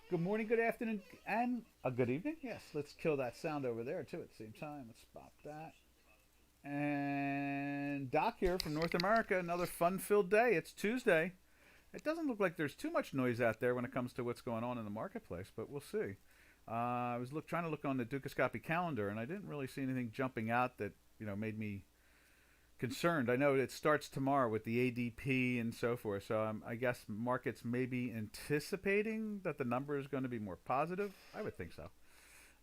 Good morning, good afternoon, and a good evening. Yes, let's kill that sound over there too at the same time. Let's pop that. And Doc here from North America. Another fun-filled day. It's Tuesday. It doesn't look like there's too much noise out there when it comes to what's going on in the marketplace, but we'll see. I was trying to look on the Dukascopy calendar, and I didn't really see anything jumping out that made me concerned. I know it starts tomorrow with the ADP and so forth. So I guess markets may be anticipating that the number is going to be more positive. I would think so.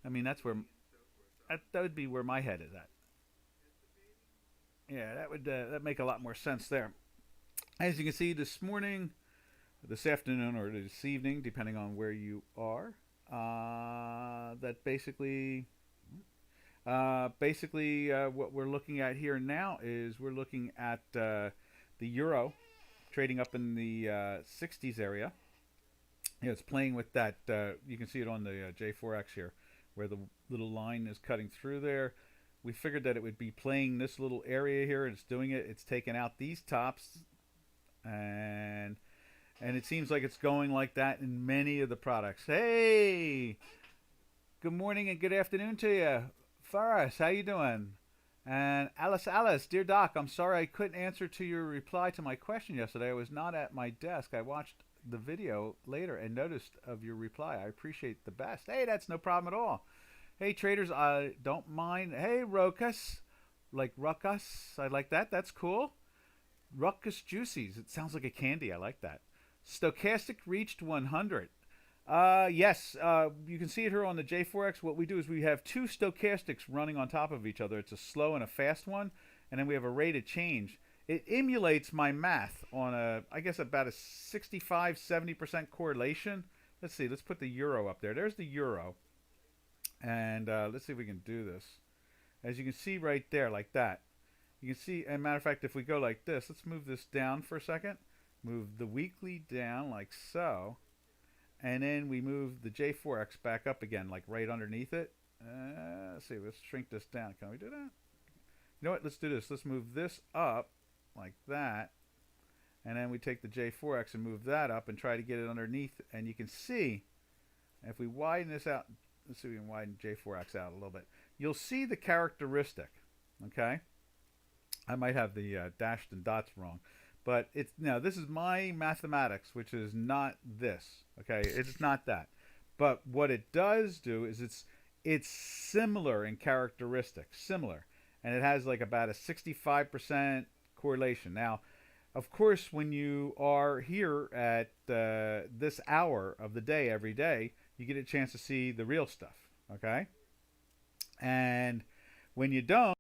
I mean, that would be where my head is at. Yeah, that would that make a lot more sense there. As you can see, this morning, this afternoon, or this evening, depending on where you are, that what we're looking at here now is we're looking at the euro trading up in the 60s area. It's playing with that. You can see it on the J4X here, where the little line is cutting through there. We figured that it would be playing this little area here, and it's doing it. It's taking out these tops, and it seems like it's going like that in many of the products. Hey, good morning and good afternoon to you. Faris, how you doing? And Alice, dear Doc, I'm sorry I couldn't answer to your reply to my question yesterday. I was not at my desk. I watched the video later and noticed of your reply. I appreciate the best. Hey, that's no problem at all. Hey, traders, I don't mind. Hey, Rokas, like Ruckus, I like that. That's cool. Ruckus Juicies. It sounds like a candy. I like that. Stochastic reached 100. Yes, you can see it here on the J4X. What we do is we have two stochastics running on top of each other. It's a slow and a fast one, and then we have a rate of change. It emulates my math on I guess about a 65, 70% correlation. Let's see, let's put the euro up there. There's the euro. And let's see if we can do this. As you can see right there, like that. You can see, as a matter of fact, if we go like this, let's move this down for a second. Move the weekly down like so. And then we move the J4X back up again, like right underneath it. Let's see, let's shrink this down. Can we do that? You know what? Let's do this. Let's move this up like that. And then we take the J4X and move that up and try to get it underneath. And you can see, if we widen this out, let's see if we can widen J4X out a little bit. You'll see the characteristic, okay? I might have the dashed and dots wrong. But it's now this is my mathematics, which is not this. Okay, it's not that. But what it does do is it's similar in characteristics, similar, and it has like about a 65% correlation. Now, of course, when you are here at this hour of the day every day, you get a chance to see the real stuff. Okay, and when you don't,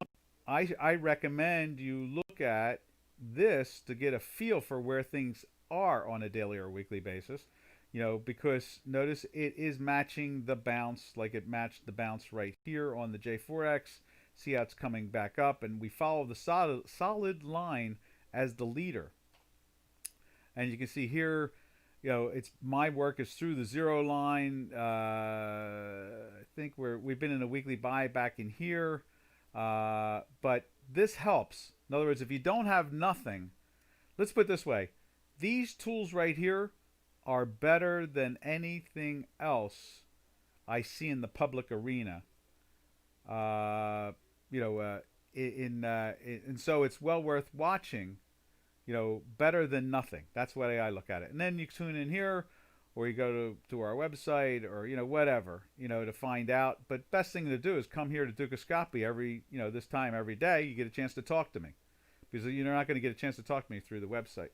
I recommend you look at this to get a feel for where things are on a daily or weekly basis. Because notice it is matching the bounce like it matched the bounce right here on the J4X. See how it's coming back up, and we follow the solid line as the leader. And you can see here, it's my work is through the zero line. I think we've been in a weekly buy back in here, but this helps. In other words, if you don't have nothing, let's put it this way: these tools right here are better than anything else I see in the public arena. Uh, and so it's well worth watching. Better than nothing. That's the way I look at it. And then you tune in here, or you go to our website, or whatever, to find out. But best thing to do is come here to Dukascopy this time every day. You get a chance to talk to me, because you're not going to get a chance to talk to me through the website,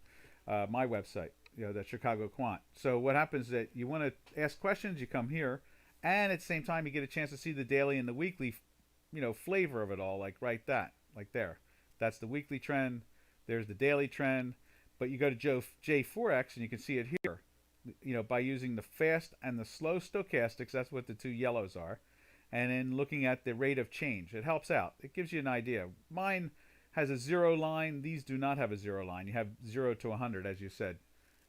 my website, the Chicago Quant. So what happens is that you want to ask questions, you come here, and at the same time you get a chance to see the daily and the weekly, flavor of it all, like like there. That's the weekly trend. There's the daily trend. But you go to J4X and you can see it here. By using the fast and the slow stochastics, that's what the two yellows are, and then looking at the rate of change. It helps out. It gives you an idea. Mine has a zero line. These do not have a zero line. You have 0 to 100, as you said,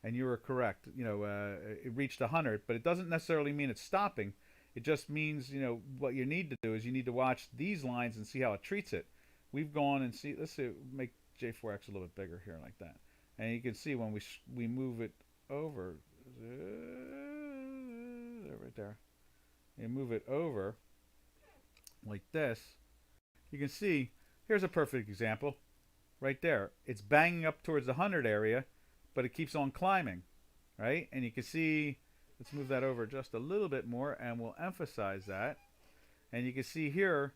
and you were correct. It reached 100, but it doesn't necessarily mean it's stopping. It just means, what you need to do is you need to watch these lines and see how it treats it. We've gone and see. Let's see. Make J4X a little bit bigger here, like that, and you can see when we move it over. right there, and move it over like this, you can see, here's a perfect example. Right there. It's banging up towards the 100 area, but it keeps on climbing, right? And you can see, let's move that over just a little bit more, and we'll emphasize that. And you can see here,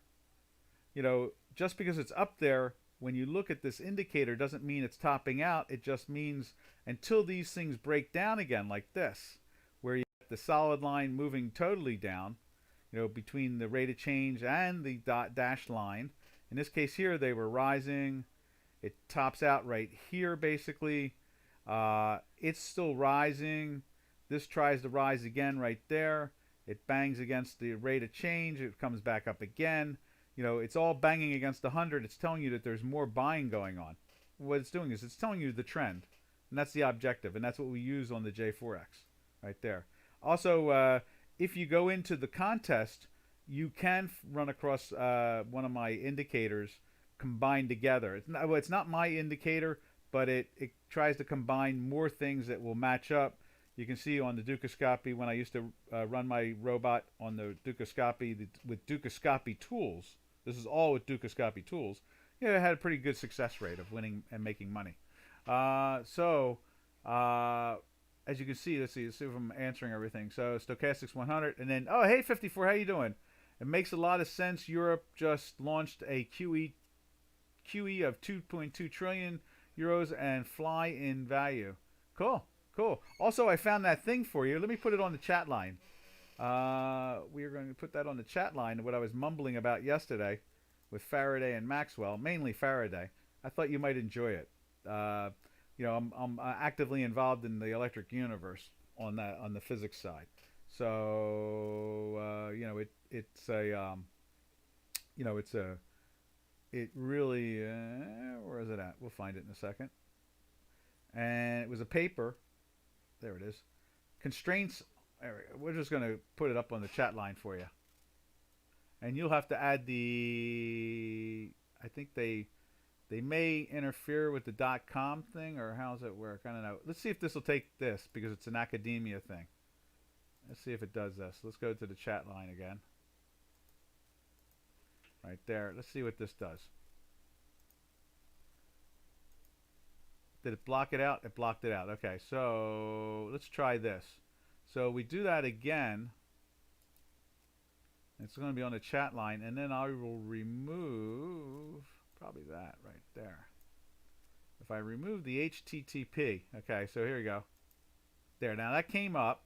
you know, just because it's up there, when you look at this indicator, doesn't mean it's topping out. It just means until these things break down again like this, where you get the solid line moving totally down, you know, between the rate of change and the dashed line. In this case here, they were rising. It tops out right here, basically. It's still rising. This tries to rise again right there. It bangs against the rate of change. It comes back up again. You know, it's all banging against the 100. It's telling you that there's more buying going on. What it's doing is it's telling you the trend. And that's the objective. And that's what we use on the J4X right there. Also, if you go into the contest, you can run across one of my indicators combined together. It's not my indicator, but it tries to combine more things that will match up. You can see on the Dukascopy, when I used to run my robot on the Dukascopy with Dukascopy tools, this is all with Dukascopy tools, yeah, it had a pretty good success rate of winning and making money. As you can see, let's see if I'm answering everything. So Stochastics 100, and then, oh, hey 54, how you doing? It makes a lot of sense. Europe just launched a QE of 2.2 trillion euros and fly in value. Cool, cool. Also, I found that thing for you. Let me put it on the chat line. We are going to put that on the chat line, what I was mumbling about yesterday with Faraday and Maxwell, mainly Faraday. I thought you might enjoy it. You know, I'm actively involved in the electric universe on the physics side. So you know, it really where is it at? We'll find it in a second. And it was a paper. There it is. Constraints. We're just going to put it up on the chat line for you. And you'll have to add the. I think they may interfere with the .com thing, or how does it work? I don't know. Let's see if this will take this, because it's an academia thing. Let's see if it does this. Let's go to the chat line again. Right there. Let's see what this does. Did it block it out? It blocked it out. Okay, so let's try this. So we do that again. It's going to be on the chat line, and then I will remove probably that right there. If I remove the HTTP, okay, so here we go. There, now that came up.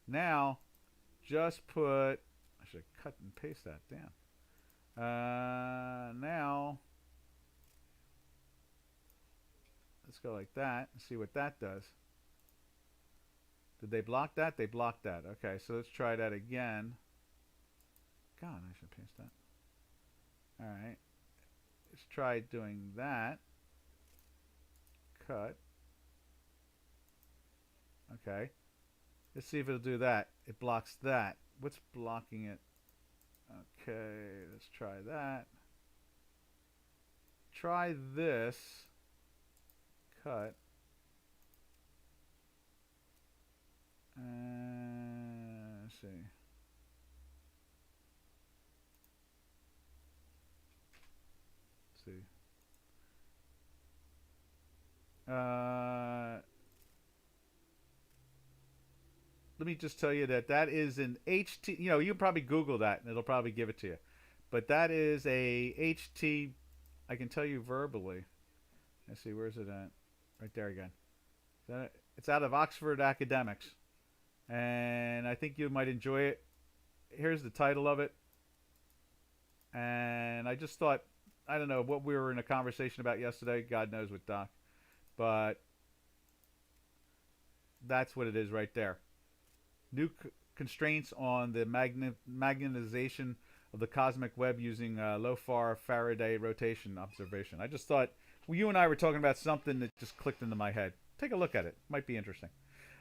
Now, just put, I should cut and paste that down. Now, let's go like that and see what that does. Did they block that? They blocked that. Okay, so let's try that again. God, I should paste that. All right. Let's try doing that. Cut. Okay. Let's see if it'll do that. It blocks that. What's blocking it? Okay, let's try that. Try this. Cut. Let's see. Let's see. Let me just tell you that is an HT. You know, you can probably Google that and it'll probably give it to you. But that is a HT. I can tell you verbally. Let's see, where's it at? Right there again. It's out of Oxford Academics. And I think you might enjoy it. Here's the title of it. And I just thought, I don't know what we were in a conversation about yesterday. God knows with Doc. But that's what it is right there. New constraints on the magnetization of the cosmic web using low-far Faraday rotation observation. I just thought, well, you and I were talking about something that just clicked into my head. Take a look at it. Might be interesting.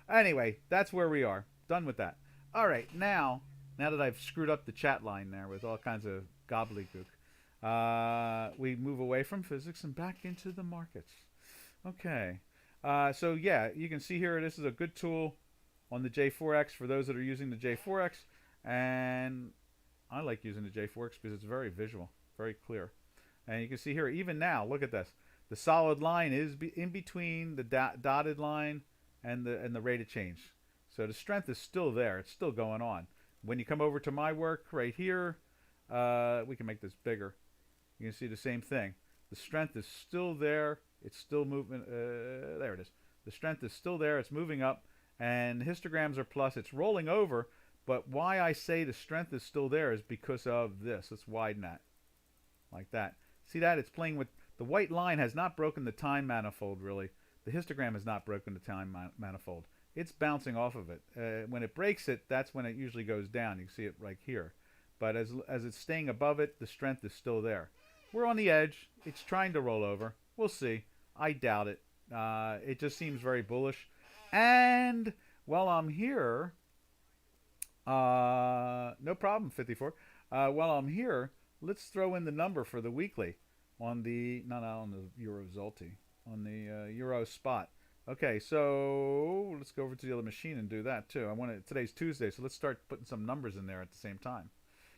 Anyway, that's where we are. Done with that. All right, now that I've screwed up the chat line there with all kinds of gobbledygook, we move away from physics and back into the markets. Okay. So, yeah, you can see here this is a good tool on the J4X for those that are using the J4X, and I like using the J4X because it's very visual, very clear. And you can see here, even now, look at this. The solid line is in between the dotted line and the rate of change. So the strength is still there. It's still going on. When you come over to my work right here, we can make this bigger. You can see the same thing. The strength is still there. It's still moving. There it is. The strength is still there. It's moving up. And histograms are plus. It's rolling over. But why I say the strength is still there is because of this. Let's widen that. Like that. See that? It's playing with... The white line has not broken the time manifold, really. The histogram has not broken the time manifold. It's bouncing off of it. When it breaks it, that's when it usually goes down. You can see it right here. But as it's staying above it, the strength is still there. We're on the edge. It's trying to roll over. We'll see. I doubt it. It just seems very bullish. And while I'm here... no problem, 54. While I'm here, let's throw in the number for the weekly on the... not on the Euro Zolti. On the Euro spot. Okay, so let's go over to the other machine and do that too. Today's Tuesday, so let's start putting some numbers in there at the same time.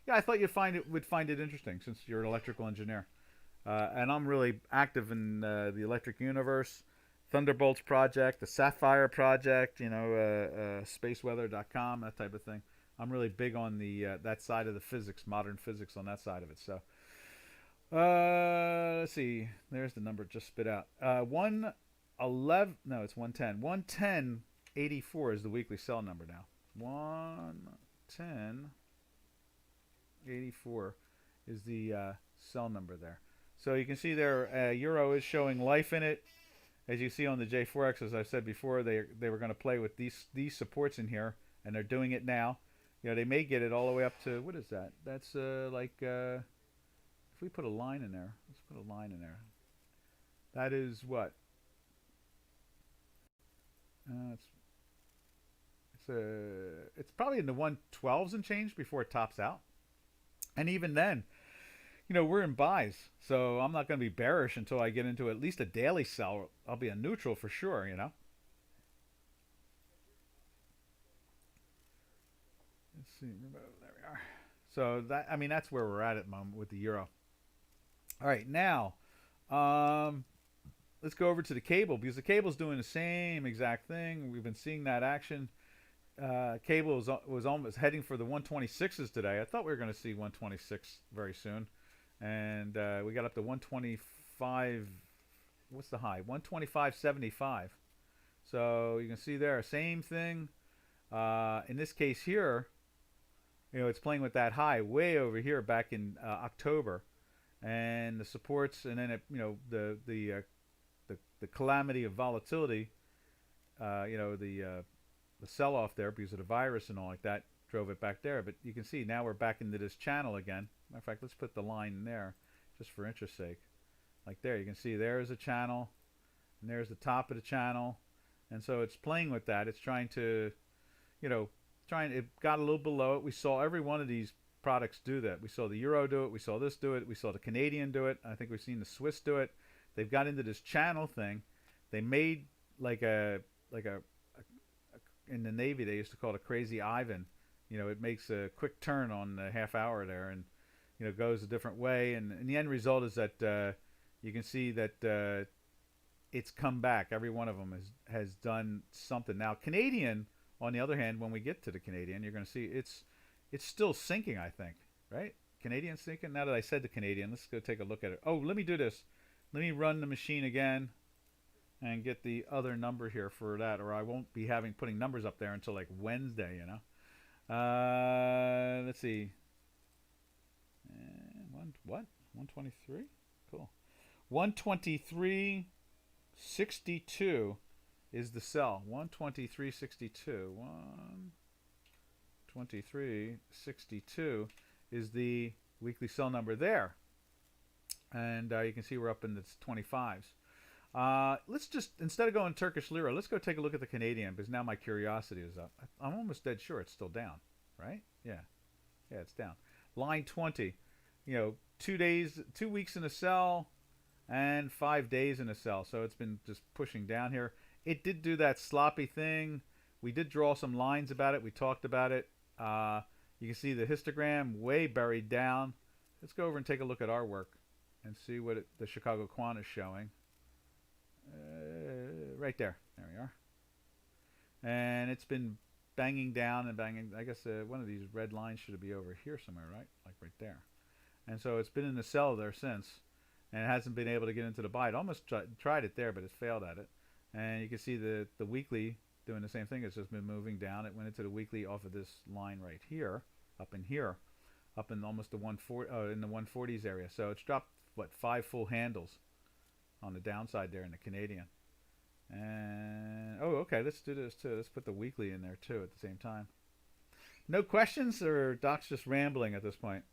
Yeah, I thought would find it interesting since you're an electrical engineer, and I'm really active in the electric universe, Thunderbolts project, the Sapphire project, spaceweather.com, that type of thing. I'm really big on the that side of the physics, modern physics on that side of it. So let's see. There's the number just spit out. 111. No, it's 110. 110.84 is the weekly sell number now. 110.84 is the cell number there. So you can see there, Euro is showing life in it. As you see on the J4X, as I've said before, they were going to play with these supports in here, and they're doing it now. They may get it all the way up to, what is that? That's if we put a line in there, let's put a line in there. That is what? It's probably in the 112s and change before it tops out. And even then, we're in buys, so I'm not going to be bearish until I get into at least a daily sell. I'll be a neutral for sure, Let's see. There we are. So that's where we're at the moment with the Euro. All right, now let's go over to the cable, because the cable's doing the same exact thing. We've been seeing that action. Cable was almost heading for the 126s today. I thought we were going to see 126 very soon, and we got up to 125. What's the high? 125.75. So you can see there, same thing. In this case here, it's playing with that high way over here back in October, and the supports, and then it, the calamity of volatility, the sell-off there because of the virus and all like that drove it back there. But you can see now we're back into this channel again. Matter of fact, let's put the line in there just for interest sake. Like there, you can see there's a channel, and there's the top of the channel, and so it's playing with that. It's trying to, it got a little below it. We saw every one of these products do that. We saw the Euro do it. We saw this do it. We saw the Canadian do it. I think we've seen the Swiss do it. They've got into this channel thing. They made like a in the Navy they used to call it a crazy Ivan. It makes a quick turn on the half hour there, and goes a different way. And the end result is that you can see that it's come back. Every one of them has done something. Now Canadian, on the other hand, when we get to the Canadian, you're going to see it's still sinking. I think, right? Canadian sinking. Now that I said the Canadian, let's go take a look at it. Oh, let me do this. Let me run the machine again and get the other number here for that, or I won't be putting numbers up there until like Wednesday, Let's see. What? 123? Cool. 123.62 is the sell. 123.62. 123.62 is the weekly sell number there. And you can see we're up in the 25s. Let's just, instead of going Turkish lira, let's go take a look at the Canadian, because now my curiosity is up. I'm almost dead sure it's still down, right? Yeah, it's down. Line 20, 2 weeks in a sell and 5 days in a sell. So it's been just pushing down here. It did do that sloppy thing We did draw some lines about it. We talked about it. You can see the histogram way buried down. Let's go over and take a look at our work and see what the Chicago Quant is showing. Right there. There we are. And it's been banging down and banging. I guess one of these red lines should be over here somewhere, right? Like right there. And so it's been in the sell there since, and it hasn't been able to get into the buy. It almost tried it there, but it's failed at it. And you can see the weekly doing the same thing. It's just been moving down. It went into the weekly off of this line right here, up in almost the 140, in the 140s area. So it's dropped what 5 full handles on the downside there in the Canadian. And okay, let's do this too. Let's put the weekly in there too at the same time. No questions, or Doc's just rambling at this point?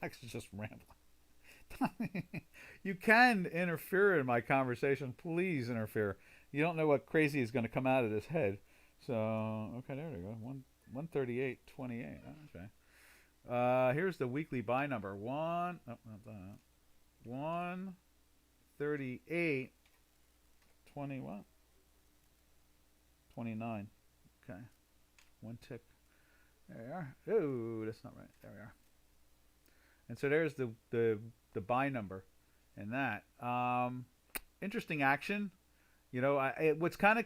Doc's just rambling. You can interfere in my conversation. Please interfere. You don't know what crazy is going to come out of this head. So, okay, there we go. 138.28. Okay. Here's the weekly buy number. 138.20 what? 29. Okay. One tick. There we are. Oh, that's not right. There we are. And so there's the buy number in that. Interesting action. You know, what's kind of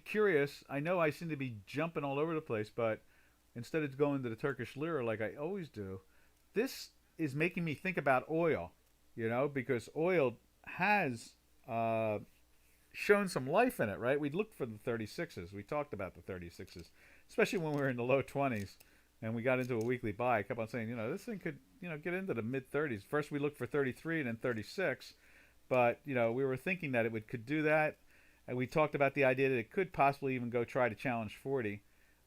curious, I know I seem to be jumping all over the place, but instead of going to the Turkish lira like I always do, this is making me think about oil, you know, because oil has shown some life in it, right? We looked for the 36s. We talked about the 36s, especially when we were in the low 20s and we got into a weekly buy. I kept on saying, you know, this thing could, you know, get into the mid 30s. First we looked for 33 and then 36, but, you know, we were thinking that it could do that. And we talked about the idea that it could possibly even go try to challenge 40.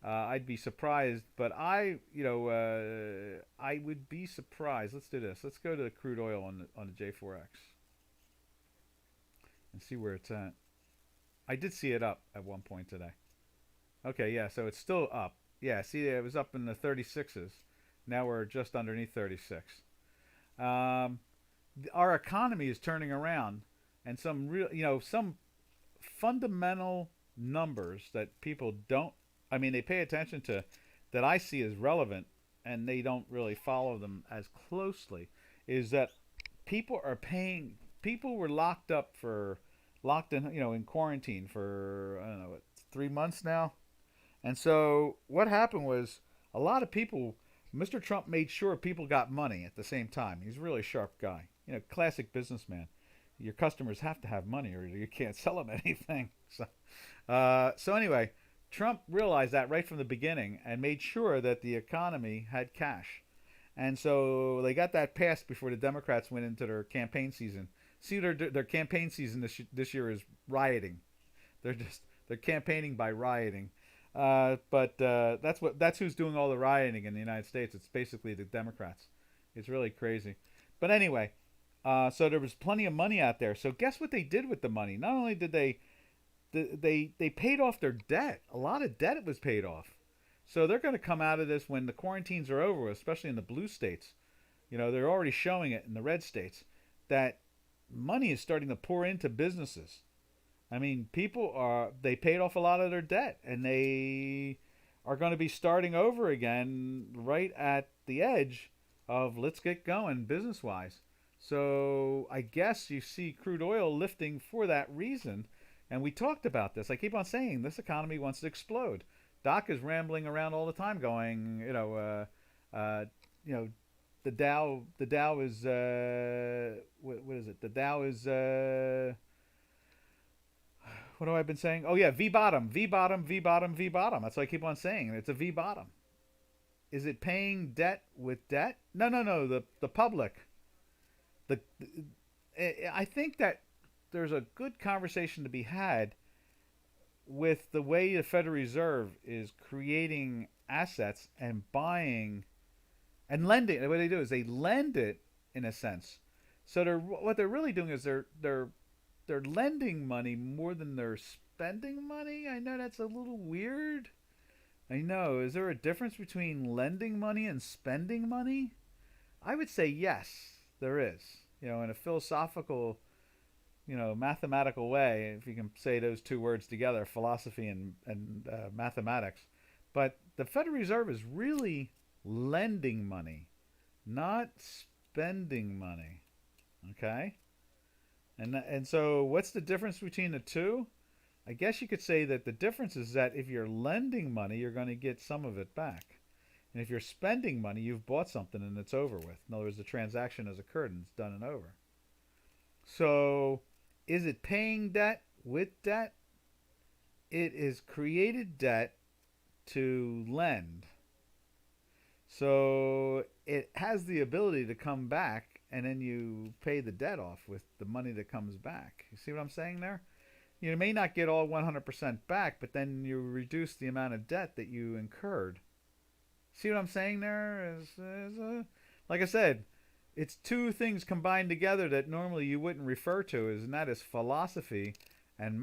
I'd be surprised, but I would be surprised. Let's do this. Let's go to the crude oil on the J4X and see where it's at. I did see it up at one point today. Okay, yeah, so it's still up. Yeah, see, it was up in the 36s. Now we're just underneath 36. Our economy is turning around, and some real, you know, some fundamental numbers that people don't, I mean, they pay attention to, that I see as relevant, and they don't really follow them as closely, is that people were locked in, you know, in quarantine for, I don't know, 3 months now. And so what happened was a lot of people, Mr. Trump made sure people got money at the same time. He's a really sharp guy, you know, classic businessman. Your customers have to have money or you can't sell them anything. So anyway, Trump realized that right from the beginning and made sure that the economy had cash. And so they got that passed before the Democrats went into their campaign season. See, their campaign season this year is rioting. They're campaigning by rioting. But that's who's doing all the rioting in the United States. It's basically the Democrats. It's really crazy. But anyway, so there was plenty of money out there. So guess what they did with the money? Not only did they paid off their debt. A lot of debt was paid off. So they're going to come out of this when the quarantines are over, especially in the blue states. You know, they're already showing it in the red states that money is starting to pour into businesses. I mean, they paid off a lot of their debt, and they are going to be starting over again right at the edge of let's get going business-wise. So I guess you see crude oil lifting for that reason. And we talked about this. I keep on saying this economy wants to explode. Doc is rambling around all the time going, the Dow is, what is it? The Dow is, what have I been saying? Oh yeah, V bottom. That's what I keep on saying. It's a V bottom. Is it paying debt with debt? No. The public. I think that there's a good conversation to be had with the way the Federal Reserve is creating assets and buying and lending. The way they do is they lend it in a sense. So what they're really doing is they're lending money more than they're spending money. I know that's a little weird. I know. Is there a difference between lending money and spending money? I would say yes, there is. You know, in a philosophical mathematical way, if you can say those two words together, philosophy and mathematics. But the Federal Reserve is really lending money, not spending money. Okay? And so what's the difference between the two? I guess you could say that the difference is that if you're lending money, you're going to get some of it back. And if you're spending money, you've bought something and it's over with. In other words, the transaction has occurred and it's done and over. So, is it paying debt with debt? It is created debt to lend. So, it has the ability to come back, and then you pay the debt off with the money that comes back. You see what I'm saying there? You may not get all 100% back, but then you reduce the amount of debt that you incurred. See what I'm saying there? Like I said, it's two things combined together that normally you wouldn't refer to, and that is philosophy and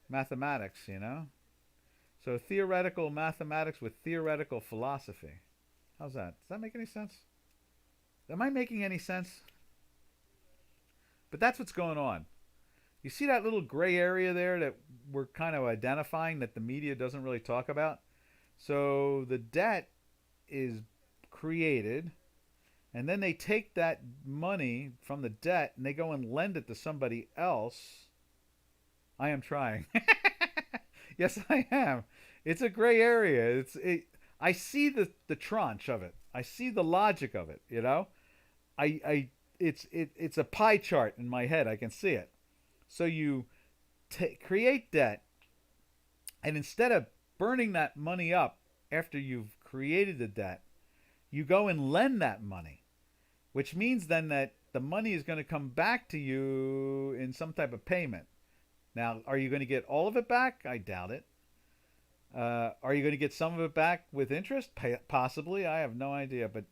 mathematics, So theoretical mathematics with theoretical philosophy. How's that? Does that make any sense? Am I making any sense? But that's what's going on. You see that little gray area there that we're kind of identifying that the media doesn't really talk about? So the debt is created, and then they take that money from the debt and they go and lend it to somebody else. I am trying. Yes, I am. It's a gray area. I see the tranche of it. I see the logic of it. It's a pie chart in my head. I can see it. So you create debt, and instead of burning that money up after you've created the debt, you go and lend that money, which means then that the money is going to come back to you in some type of payment. Now, are you going to get all of it back? I doubt it. Are you going to get some of it back with interest? Possibly. I have no idea. But,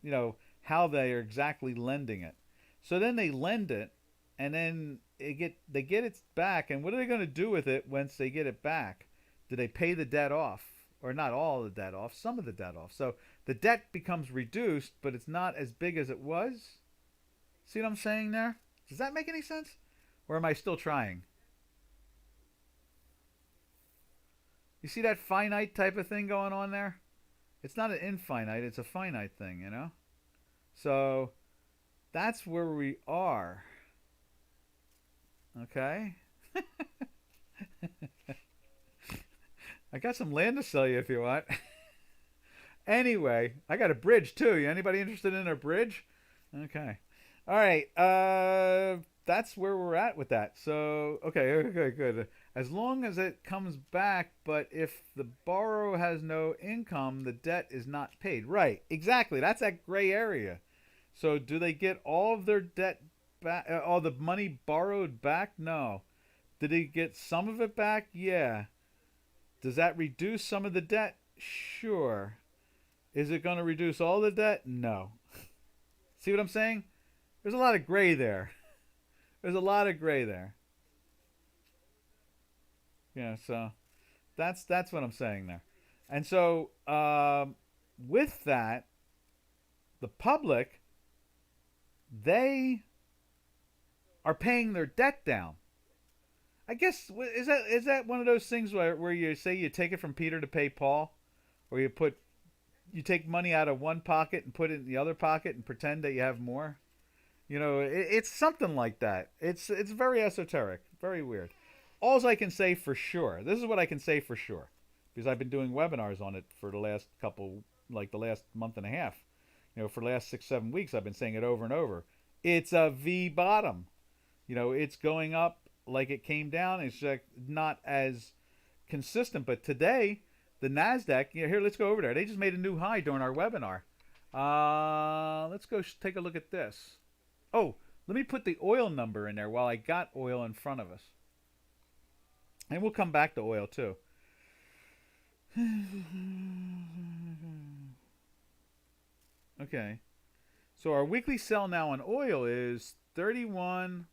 how they are exactly lending it. So then they lend it, and then they get it back. And what are they going to do with it once they get it back? Do they pay the debt off? Or not all the debt off, some of the debt off. So the debt becomes reduced, but it's not as big as it was. See what I'm saying there? Does that make any sense? Or am I still trying? You see that finite type of thing going on there? It's not an infinite, it's a finite thing, So that's where we are. Okay? I got some land to sell you if you want. Anyway, I got a bridge too. Anybody interested in a bridge? Okay. All right. That's where we're at with that. So, okay, good. As long as it comes back, but if the borrower has no income, the debt is not paid. Right. Exactly. That's that gray area. So, do they get all of their debt back? All the money borrowed back? No. Did they get some of it back? Yeah. Does that reduce some of the debt? Sure. Is it going to reduce all the debt? No. See what I'm saying? There's a lot of gray there. There's a lot of gray there. Yeah, so that's what I'm saying there. And so with that, the public, they are paying their debt down. I guess is that one of those things where you say you take it from Peter to pay Paul, or you take money out of one pocket and put it in the other pocket and pretend that you have more. It's something like that. It's very esoteric, very weird. All I can say for sure, this is what I can say for sure, because I've been doing webinars on it for the last the last month and a half. For the last 6-7 weeks, I've been saying it over and over. It's a V bottom. It's going up like it came down. It's not as consistent. But today, the NASDAQ, here, let's go over there. They just made a new high during our webinar. Let's go take a look at this. Oh, let me put the oil number in there while I got oil in front of us. And we'll come back to oil too. Okay. So our weekly sell now on oil is 31.47.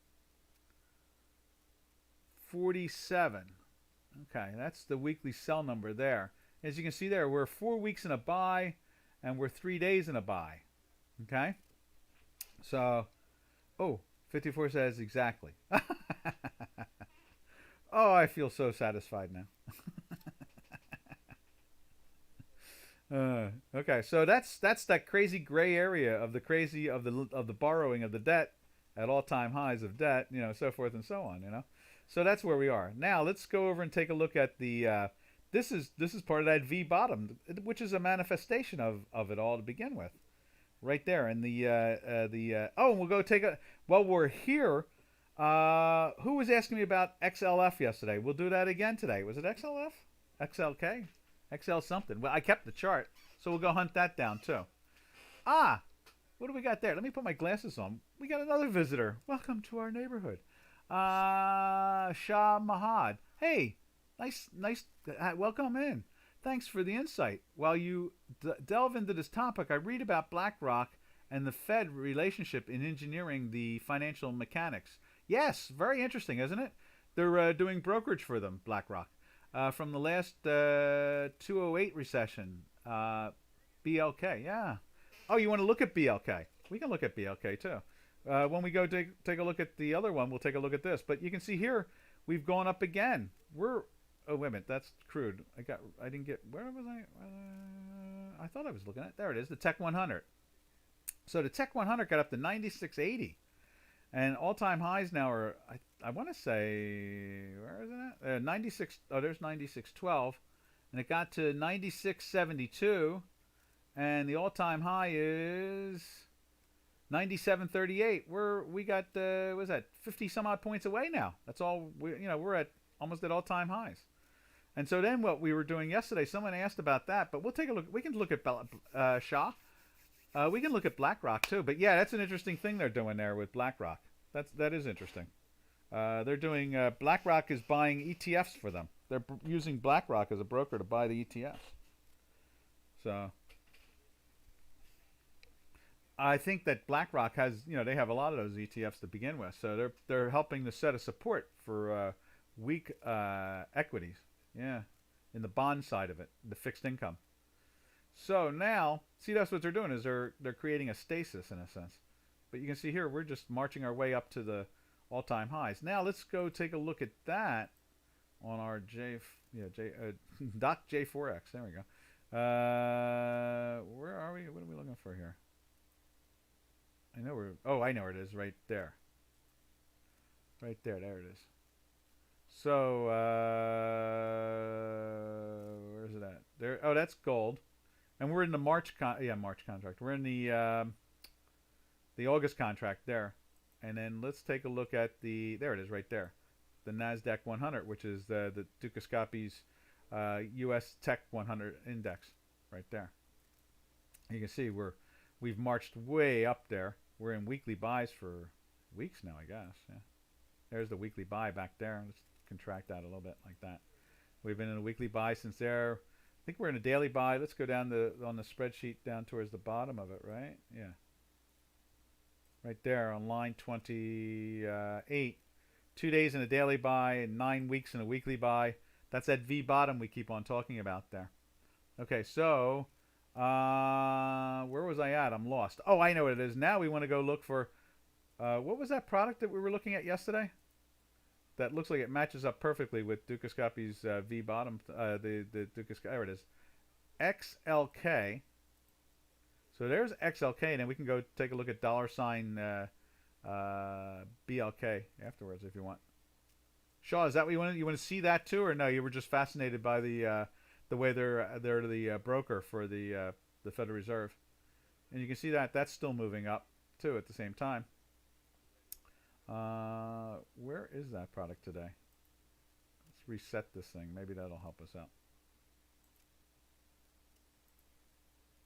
Okay, that's the weekly sell number there. As you can see there, we're 4 weeks in a buy and we're 3 days in a buy. Okay? So, 15 54 says exactly. Oh, I feel so satisfied now. Okay, so that's that crazy gray area of the crazy of the borrowing of the debt at all-time highs of debt, so forth and so on. So that's where we are now. Let's go over and take a look at the. This is part of that V bottom, which is a manifestation of it all to begin with, right there. And oh, and we'll go take a. While we're here, who was asking me about XLF yesterday? We'll do that again today. Was it XLF? XLK? XL something. Well, I kept the chart, so we'll go hunt that down too. Ah, what do we got there? Let me put my glasses on. We got another visitor. Welcome to our neighborhood. Shah Mahad. Hey, nice. Welcome in. Thanks for the insight. While you delve into this topic, I read about BlackRock and the Fed relationship in engineering the financial mechanics. Yes, very interesting, isn't it? They're doing brokerage for them, BlackRock. From the last 2008 recession, BLK, yeah. Oh, you want to look at BLK? We can look at BLK too. When we go take a look at the other one, we'll take a look at this. But you can see here, we've gone up again. Oh, wait a minute, that's crude. I didn't get, where was I? I thought I was looking at, there it is, the Tech 100. So the Tech 100 got up to 96.80. And all-time highs now are, I want to say, where is it at? 96, oh, there's 96.12. And it got to 96.72. And the all-time high is 97.38. We got, what was that, 50 some odd points away now. That's all, we're at almost at all-time highs. And so then what we were doing yesterday, someone asked about that, but we'll take a look. We can look at Shah. We can look at BlackRock too, but yeah, that's an interesting thing they're doing there with BlackRock. That is interesting. They're doing BlackRock is buying ETFs for them. They're using BlackRock as a broker to buy the ETFs. So I think that BlackRock has, they have a lot of those ETFs to begin with. So they're helping to set a support for weak equities. Yeah, in the bond side of it, the fixed income. So now, see, that's what they're doing is they're creating a stasis in a sense. But you can see here we're just marching our way up to the all-time highs. Now let's go take a look at that on our Doc J4X. There we go. Where are we? What are we looking for here? I know where it is. Right there. Right there. There it is. So where's it at? There. Oh, that's gold. And we're in the March contract. We're in the August contract there. And then let's take a look at there it is right there. The NASDAQ 100, which is the Dukascopy's US Tech 100 index right there. You can see we've marched way up there. We're in weekly buys for weeks now, I guess. Yeah. There's the weekly buy back there. Let's contract that a little bit like that. We've been in a weekly buy since there. I think we're in a daily buy. Let's go down on the spreadsheet down towards the bottom of it, right? Yeah. Right there on line 28. 2 days in a daily buy and 9 weeks in a weekly buy. That's that V bottom we keep on talking about there. Okay, so where was I at? I'm lost. Oh, I know what it is. Now we want to go look for what was that product that we were looking at yesterday? That looks like it matches up perfectly with Dukascopy's V bottom. The Dukascopy, there it is. XLK. So there's XLK, and then we can go take a look at $BLK afterwards if you want. Shaw, is that what you want? You want to see that too, or no? You were just fascinated by the way they're the broker for the Federal Reserve, and you can see that that's still moving up too at the same time. Where is that product today? Let's reset this thing. Maybe that'll help us out.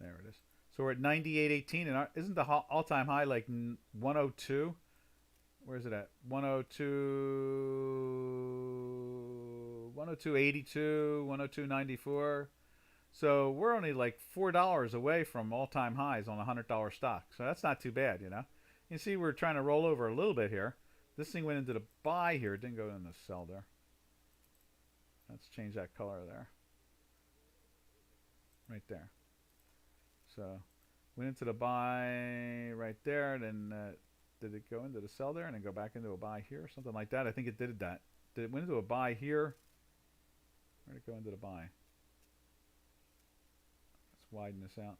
There it is. So we're at 98.18, and isn't the all-time high like 102? Where is it at? 102, 102.82, 102.94. So we're only like $4 away from all-time highs on a $100 stock. So that's not too bad, You see, we're trying to roll over a little bit here. This thing went into the buy here. It didn't go in the sell there. Let's change that color there. Right there. So went into the buy right there. Then did it go into the sell there and then go back into a buy here or something like that? I think it did that. Did it went into a buy here? Where did it go into the buy? Let's widen this out.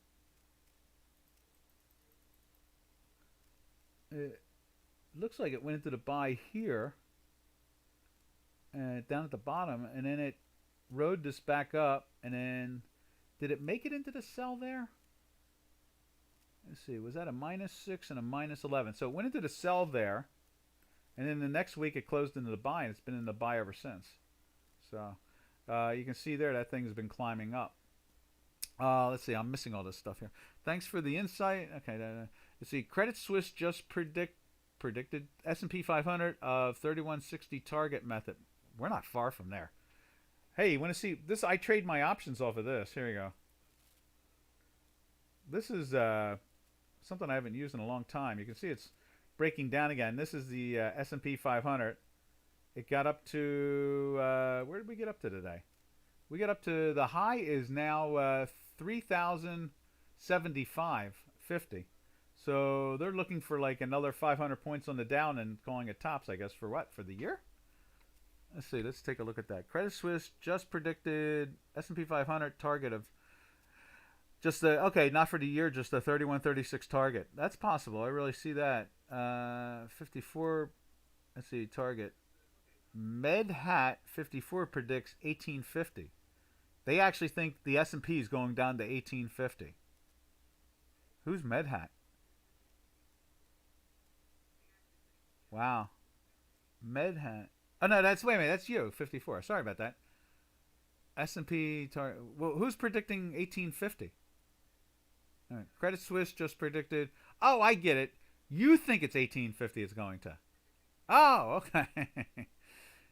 It looks like it went into the buy here and down at the bottom, and then it rode this back up, and then did it make it into the sell there? Let's see, was that a -6 and a -11? So it went into the sell there, and then the next week it closed into the buy, and it's been in the buy ever since. So you can see there that thing's been climbing up. Let's see, I'm missing all this stuff here. Thanks for the insight. Okay, let's see. Credit Suisse just predicted S&P 500 of 3160 target method. We're not far from there. Hey, you want to see this? I trade my options off of this. Here we go. This is something I haven't used in a long time. You can see it's breaking down again. This is the S&P 500. It got up to where did we get up to today? We got up to the high is now 3,075.50. So they're looking for like another 500 points on the down and calling it tops, I guess, for what? For the year? Let's see. Let's take a look at that. Credit Suisse just predicted S&P 500 target of just the, okay, not for the year, just the 3136 target. That's possible. I really see that. 54, let's see, target. MedHat 54 predicts 1850. They actually think the S&P is going down to 1850. Who's MedHat? Wow. MedHat. Oh, no, wait a minute, that's you, 54. Sorry about that. S&P target. Well, who's predicting 1850? All right. Credit Suisse just predicted. Oh, I get it. You think it's 1850 it's going to. Oh, okay.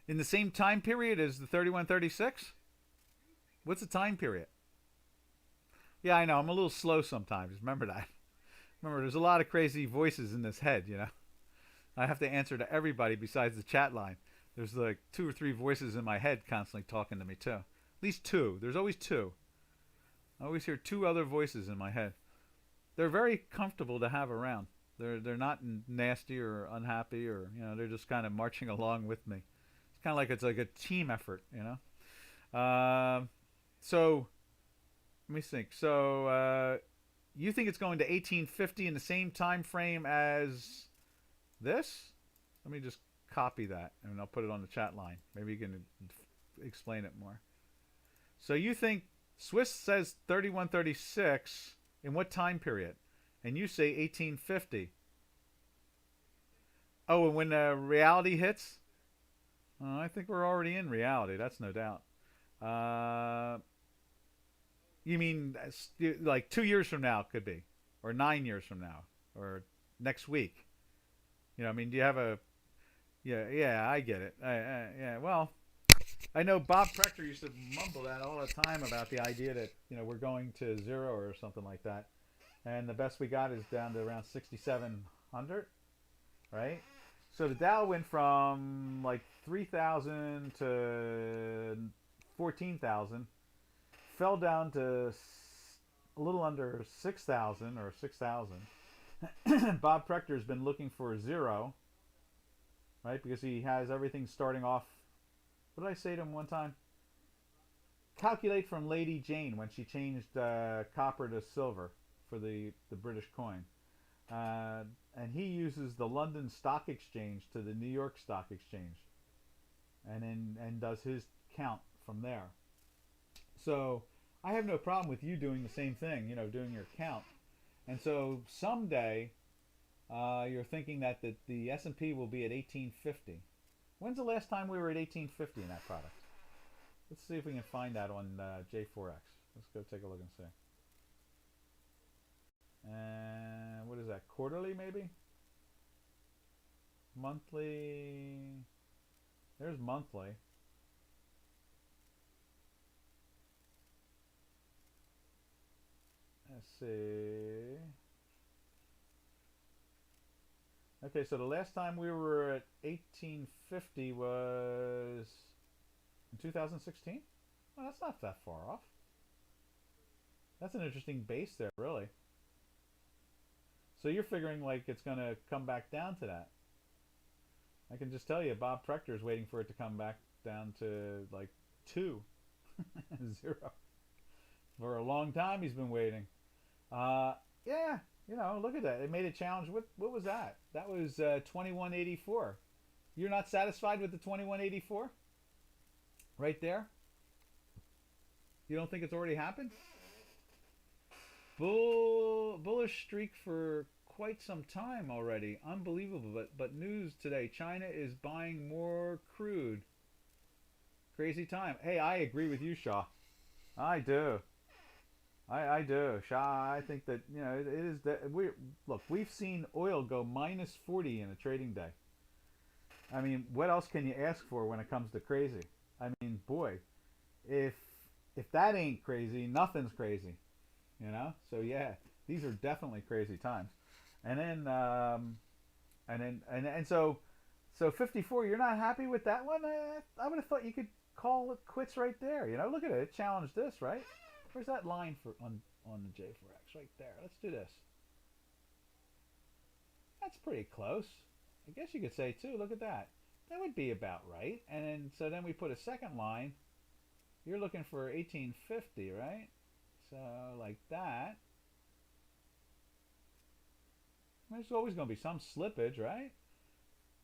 In the same time period as the 3136? What's the time period? Yeah, I know. I'm a little slow sometimes. Remember that. Remember, there's a lot of crazy voices in this head, you know. I have to answer to everybody besides the chat line. There's like 2 or 3 voices in my head constantly talking to me, too. At least 2. There's always 2. I always hear 2 other voices in my head. They're very comfortable to have around. They're not nasty or unhappy, or, you know, they're just kind of marching along with me. It's kind of like it's like a team effort, you know. So let me think. So you think it's going to 1850 in the same time frame as this? Let me just copy that and I'll put it on the chat line. Maybe you can explain it more. So you think Swiss says 3136 in what time period? And you say 1850. Oh, and when reality hits? I think we're already in reality. That's no doubt. You mean like 2 years from now could be, or 9 years from now, or next week? You know, I mean, do you have a? Yeah, I get it. Yeah, well, I know Bob Prechter used to mumble that all the time about the idea that, you know, we're going to zero or something like that, and the best we got is down to around 6,700, right? So the Dow went from like 3,000 to 14,000, fell down to a little under 6,000 or 6,000. Bob Prechter's been looking for zero, right? Because he has everything starting off. What did I say to him one time? Calculate from Lady Jane when she changed copper to silver for the British coin. And he uses the London Stock Exchange to the New York Stock Exchange, and does his count from there. So I have no problem with you doing the same thing, you know, doing your count. And so someday you're thinking that the S&P will be at 1850. When's the last time we were at 1850 in that product? Let's see if we can find that on J4X. Let's go take a look and see. And what is that? Quarterly, maybe? Monthly. There's monthly. Let's see. Okay, so the last time we were at 1850 was in 2016? Well, that's not that far off. That's an interesting base there, really. So you're figuring like it's going to come back down to that. I can just tell you, Bob Prechter is waiting for it to come back down to like 2, 0. For a long time, he's been waiting. Uh, yeah, look at that. They made a challenge. What was that? That was 2184. You're not satisfied with the 2184? Right there? You don't think it's already happened? Bullish streak for quite some time already. Unbelievable. But news today: China is buying more crude. Crazy time. Hey, I agree with you, Shaw. I do. I do, Shaw. I think that it is that we look. We've seen oil go -40 in a trading day. I mean, what else can you ask for when it comes to crazy? I mean, boy, if if that ain't crazy, nothing's crazy. So yeah, these are definitely crazy times. And then so 54, you're not happy with that one? I would have thought you could call it quits right there. Look at it. It challenged this, right? Where's that line for on the J4X? Right there. Let's do this. That's pretty close. I guess you could say too. Look at that. That would be about right. And then we put a second line. You're looking for 1850, right? So like that. There's always going to be some slippage, right?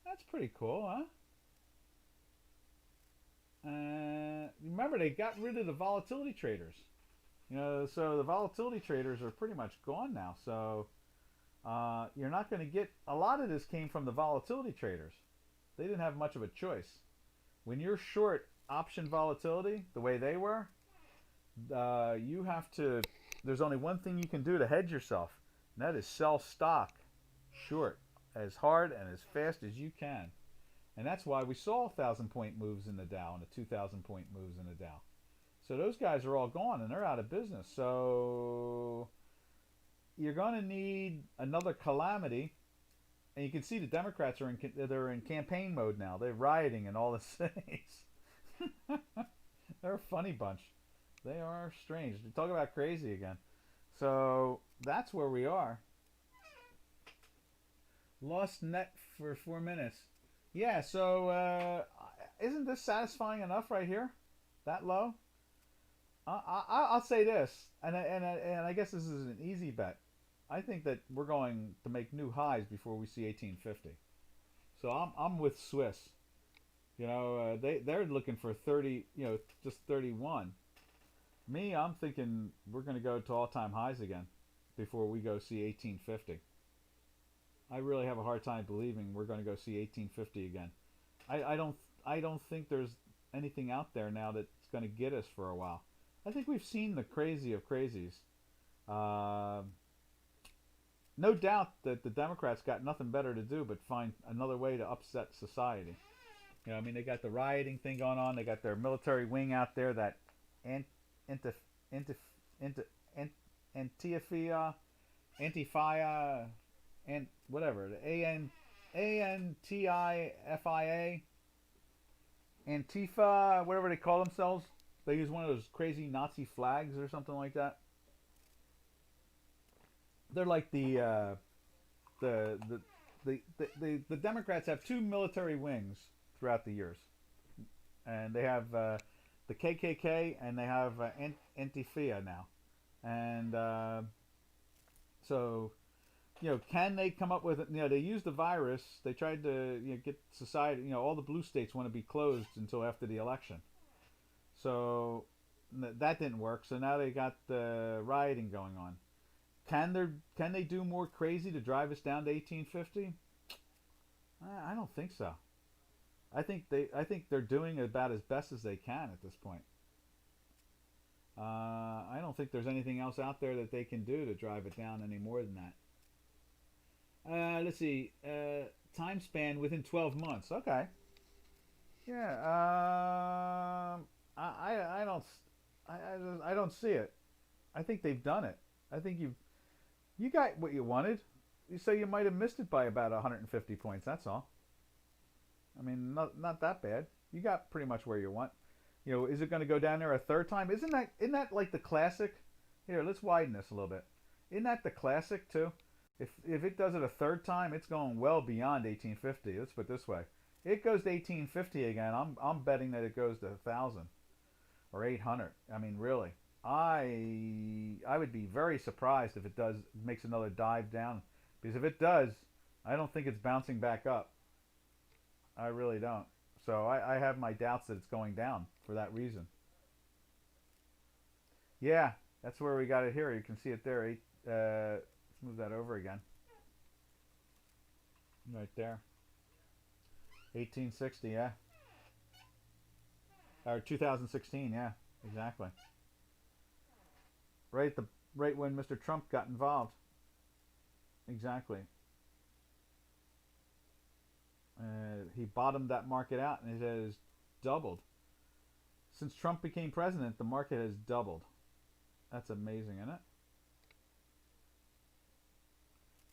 That's pretty cool, huh? Remember, they got rid of the volatility traders. So the volatility traders are pretty much gone now. So you're not going to get a lot of this came from the volatility traders. They didn't have much of a choice. When you're short option volatility, the way they were, you have to. There's only one thing you can do to hedge yourself, and that is sell stock short as hard and as fast as you can. And that's why we saw 1,000-point moves in the Dow and the 2,000-point moves in the Dow. So those guys are all gone and they're out of business. So you're going to need another calamity. And you can see the Democrats they're in campaign mode now. They're rioting in all the cities. They're a funny bunch. They are strange. Talk about crazy again. So that's where we are. Lost net for 4 minutes. Yeah, so isn't this satisfying enough right here? That low? I'll say this, and I guess this is an easy bet. I think that we're going to make new highs before we see 1850. So I'm with Swiss. They're looking for 30. Just 31. Me, I'm thinking we're going to go to all-time highs again before we go see 1850. I really have a hard time believing we're going to go see 1850 again. I don't think there's anything out there now that's going to get us for a while. I think we've seen the crazy of crazies. No doubt that the Democrats got nothing better to do but find another way to upset society. They got the rioting thing going on. They got their military wing out there that Antifia, and whatever, the Antifia, Antifa, whatever they call themselves. They use one of those crazy Nazi flags or something like that. They're like the Democrats have two military wings throughout the years, and they have the KKK and they have Antifia now, and so can they come up with it? They used the virus. They tried to get society. All the blue states want to be closed until after the election. So that didn't work. So now they got the rioting going on. Can they do more crazy to drive us down to 1850? I don't think so. I think they're doing about as best as they can at this point. I don't think there's anything else out there that they can do to drive it down any more than that. Let's see. Time span within 12 months. Okay. Yeah. I don't see it. I think they've done it. I think you got what you wanted. So you might have missed it by about 150 points. That's all. I mean, not that bad. You got pretty much where you want. Is it going to go down there a third time? Isn't that like the classic? Here, let's widen this a little bit. Isn't that the classic too? If it does it a third time, it's going well beyond 1850. Let's put it this way: it goes to 1850 again. I'm betting that it goes to 1,000 or 800. I mean, really, I would be very surprised if it does makes another dive down, because if it does, I don't think it's bouncing back up. I really don't. So I have my doubts that it's going down for that reason. Yeah, that's where we got it here. You can see it there. Let's move that over again. Right there. 1860, yeah. Or 2016, yeah. Exactly. Right the right when Mr. Trump got involved. Exactly. He bottomed that market out and it has doubled. Since Trump became president, the market has doubled. That's amazing, isn't it?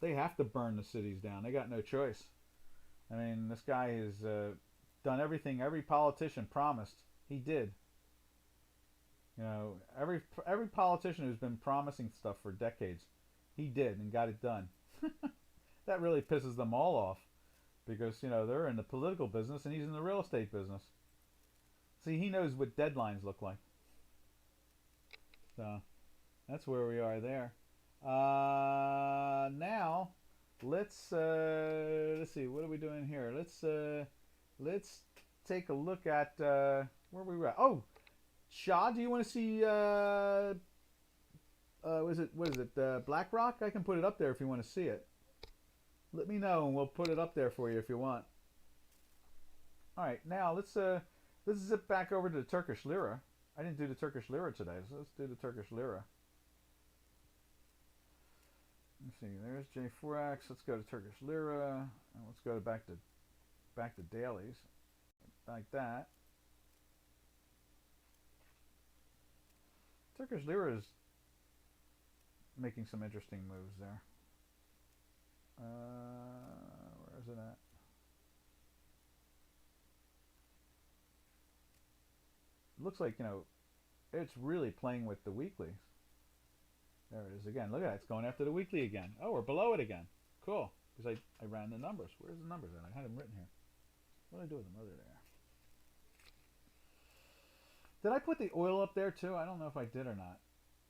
They have to burn the cities down. They got no choice. I mean, this guy has done everything every politician promised. He did. You know, every politician who's been promising stuff for decades, he did and got it done. That really pisses them all off because they're in the political business and he's in the real estate business. See, he knows what deadlines look like. So that's where we are there. Now let's see, what are we doing here? Let's take a look at where we were at. Oh, Shaw, do you want to see what is it BlackRock? I can put it up there if you want to see it. Let me know and we'll put it up there for you if you want. All right, now let's zip back over to the Turkish lira. I didn't do the Turkish lira today, so let's do the Turkish lira. Let's see. There's J4X. Let's go to Turkish lira, and let's go back to dailies, like that. Turkish lira is making some interesting moves there. Where is it at? It looks like it's really playing with the weeklies. There it is again. Look at that. It's going after the weekly again. Oh, we're below it again. Cool. Because I ran the numbers. Where's the numbers at? I had them written here. What did I do with them? Oh, there. Did I put the oil up there too? I don't know if I did or not.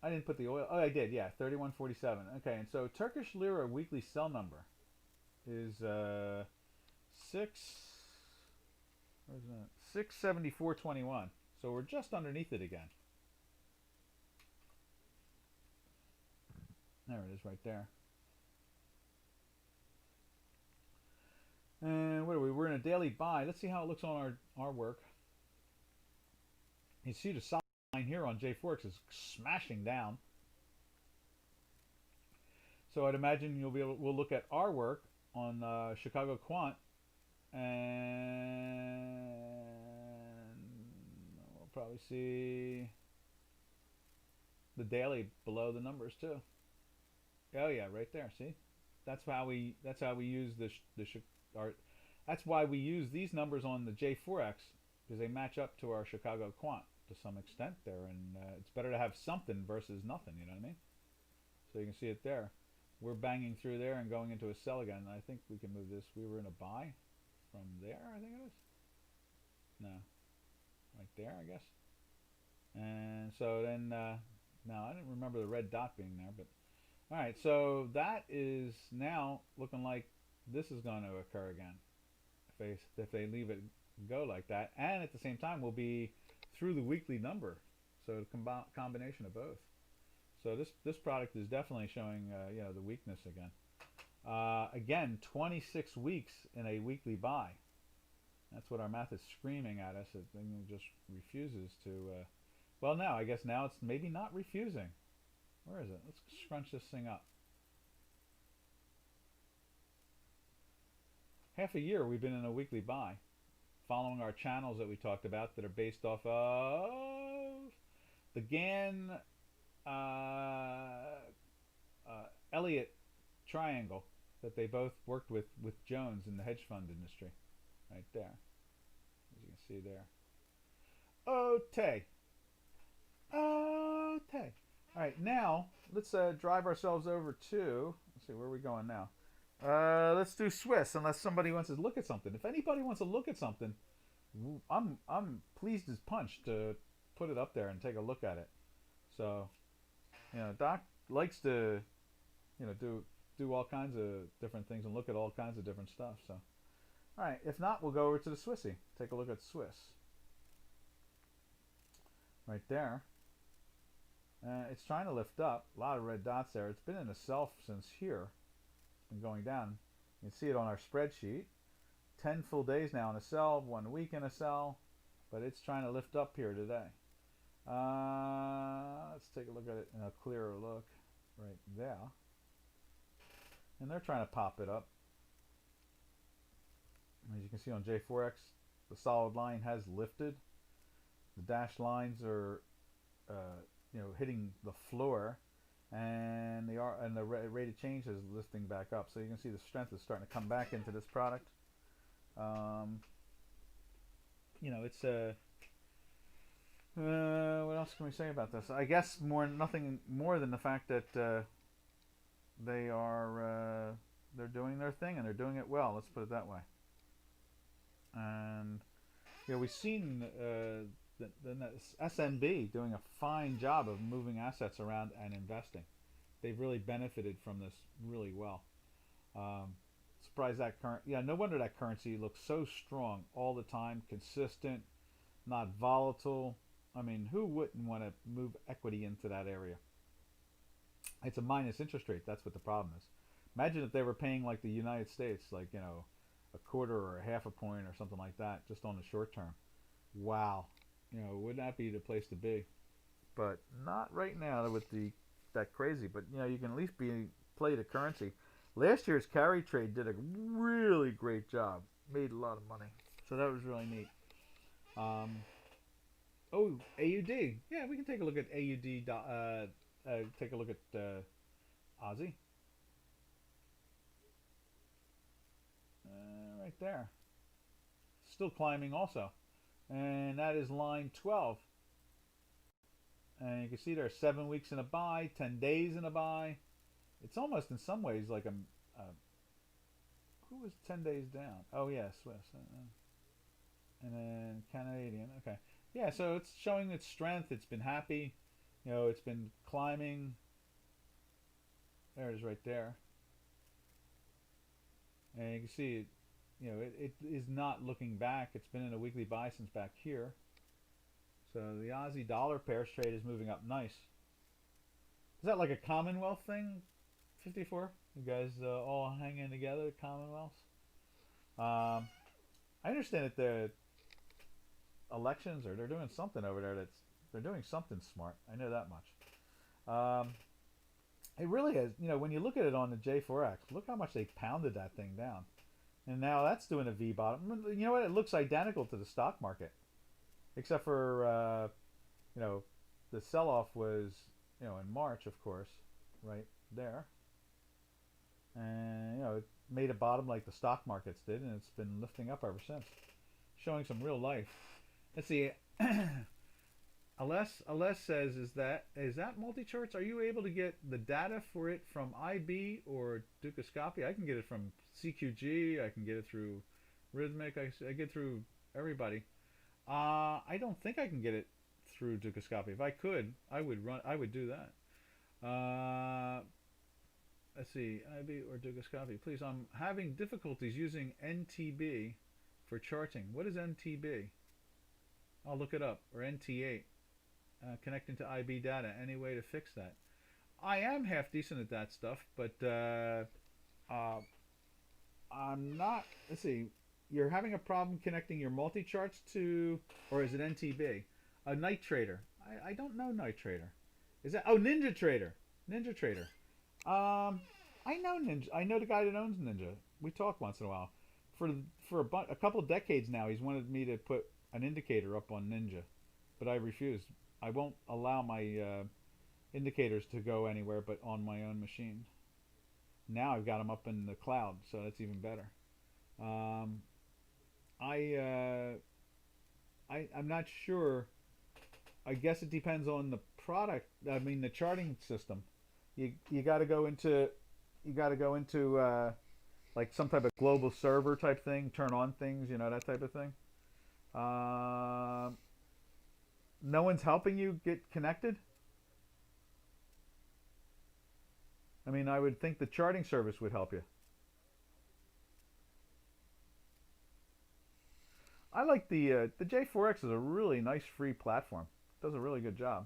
I didn't put the oil. Oh, I did. Yeah, 31.47. Okay, and so Turkish lira weekly sell number is 674.21. So we're just underneath it again. There it is, right there. And what are we? We're in a daily buy. Let's see how it looks on our work. You see the sign here on J4X is smashing down. So I'd imagine we'll look at our work on Chicago Quant, and we'll probably see the daily below the numbers too. Oh yeah, right there. See, that's how we use that's why we use these numbers on the J4X, because they match up to our Chicago Quant to some extent there, and it's better to have something versus nothing. You know what I mean? So you can see it there. We're banging through there and going into a sell again. I think we can move this. We were in a buy from there. I think it is. No, right there, I guess. And so then, now I didn't remember the red dot being there, but all right. So that is now looking like this is going to occur again if they leave it go like that, and at the same time we'll be through the weekly number. So a combination of both. So this product is definitely showing the weakness again. Again, 26 weeks in a weekly buy. That's what our math is screaming at us. It just refuses to. Well, now I guess now it's maybe not refusing. Where is it? Let's scrunch this thing up. Half a year we've been in a weekly buy, following our channels that we talked about that are based off of the Gann Elliott triangle that they both worked with Jones in the hedge fund industry, right there, as you can see there. Okay. All right, now let's drive ourselves over to. Let's see, where are we going now? Let's do Swiss, unless somebody wants to look at something. If anybody wants to look at something, I'm pleased as punch to put it up there and take a look at it. So, Doc likes to, do all kinds of different things and look at all kinds of different stuff. So, all right. If not, we'll go over to the Swissy. Take a look at Swiss. Right there. It's trying to lift up. A lot of red dots there. It's been in a sell since here. It's been going down. You can see it on our spreadsheet. 10 full days now in a sell, 1 week in a sell, but it's trying to lift up here today. Let's take a look at it in a clearer look right there. And they're trying to pop it up. As you can see on J4X, the solid line has lifted. The dashed lines are, hitting the floor, and the rate of change is lifting back up. So you can see the strength is starting to come back into this product. It's what else can we say about this? I guess nothing more than the fact that they're doing their thing and they're doing it well. Let's put it that way. And we've seen the SMB doing a fine job of moving assets around and investing. They've really benefited from this really well. Surprised that no wonder that currency looks so strong all the time, consistent, not volatile. I mean, who wouldn't want to move equity into that area? It's a minus interest rate. That's what the problem is. Imagine if they were paying like the United States, like, a quarter or a half a point or something like that, just on the short term. Wow. Wouldn't that be the place to be? But not right now with that crazy. But, you can at least play the currency. Last year's carry trade did a really great job. Made a lot of money. So that was really neat. AUD. Yeah, we can take a look at AUD. Take a look at Aussie. Right there. Still climbing also. And that is line 12. And you can see there 7 weeks in a buy, 10 days in a buy. It's almost in some ways like who was 10 days down? Oh yeah, Swiss. And then Canadian. Okay. Yeah, so it's showing its strength. It's been happy. It's been climbing. There it is right there. And you can see it is not looking back. It's been in a weekly buy since back here. So the Aussie dollar pairs trade is moving up nice. Is that like a Commonwealth thing? 54? You guys all hanging together, Commonwealths? I understand that the elections, or they're doing something over there they're doing something smart. I know that much. It really is, when you look at it on the J4X, look how much they pounded that thing down. And now that's doing a V bottom. You know what? It looks identical to the stock market. Except for, the sell-off was, in March, of course, right there. And, it made a bottom like the stock markets did, and it's been lifting up ever since. Showing some real life. Let's see. Aless says, is that multi-charts? Are you able to get the data for it from IB or Dukascopy? I can get it from CQG. I can get it through Rhythmic. I get through everybody. I don't think I can get it through Dukascopy. If I could, I would do that. Let's see, IB or Dukascopy. Please, I'm having difficulties using NTB for charting. What is NTB? I'll look it up. Or NT8. Connecting to IB data. Any way to fix that? I am half decent at that stuff, but I'm not. Let's see. You're having a problem connecting your multi-charts to, or is it NTB? A Night Trader. I don't know Night Trader. Is that? Oh, Ninja Trader. Ninja Trader. I know Ninja. I know the guy that owns Ninja. We talk once in a while. For a couple of decades now, he's wanted me to put an indicator up on Ninja, but I refused. I won't allow my indicators to go anywhere but on my own machine. Now I've got them up in the cloud, so that's even better. I'm not sure. I guess it depends on the product. I mean, the charting system. You got to go into you got to go into like some type of global server type thing, turn on things, you know, that type of thing. Uh, no one's helping you get connected. I mean, I would think the charting service would help you. I like the J4X is a really nice free platform. Does a really good job.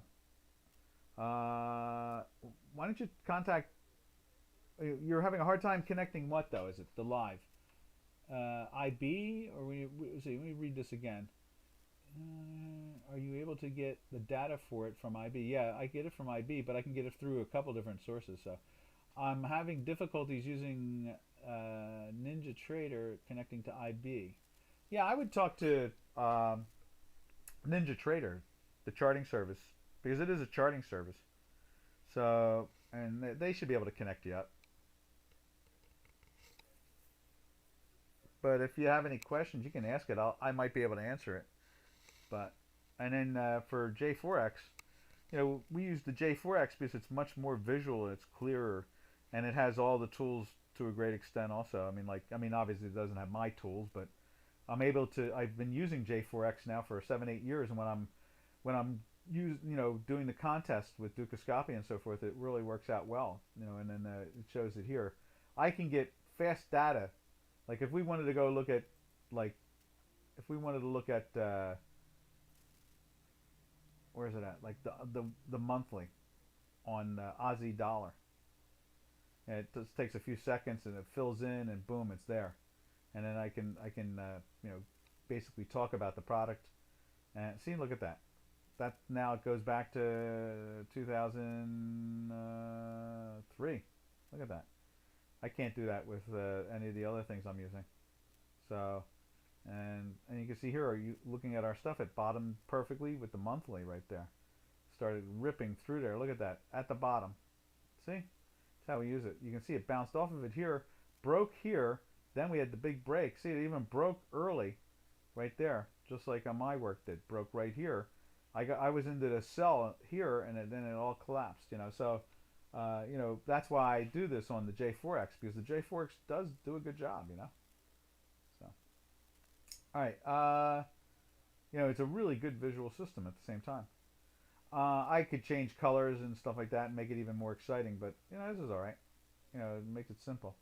Why don't you contact? You're having a hard time connecting. What though? Is it the live IB or see? Let me read this again. Are you able to get the data for it from IB? Yeah, I get it from IB, but I can get it through a couple different sources. So I'm having difficulties using NinjaTrader connecting to IB. Yeah, I would talk to NinjaTrader, the charting service, because it is a charting service. So, and they should be able to connect you up. But if you have any questions, you can ask it. I might be able to answer it. But and then for J4X, you know, we use the J4X because it's much more visual, it's clearer, and it has all the tools to a great extent. Also, I mean, obviously it doesn't have my tools, but I'm able to. I've been using J4X now for 7, 8 years, and you know, doing the contest with Dukascopy and so forth, it really works out well. You know, and then it shows it here. I can get fast data. Like if we wanted to go look at, like, if we wanted to look at, where is it at? Like the monthly on Aussie dollar. And it just takes a few seconds and it fills in and boom, it's there. And then I can you know, basically talk about the product and see. Look at that. That now it goes back to 2003. Look at that. I can't do that with any of the other things I'm using. So, and you can see here, are you looking at our stuff? It bottomed perfectly with the monthly right there. Started ripping through there. Look at that at the bottom. See? That's how we use it. You can see it bounced off of it here, broke here. Then we had the big break. See, it even broke early, right there, just like on my work that broke right here. I was into the sell here, and then it all collapsed. You know, so you know, that's why I do this on the J4X, because the J4X does do a good job. You know, so all right. You know, it's a really good visual system at the same time. I could change colors and stuff like that and make it even more exciting, but you know, this is all right. You know, it makes it simple.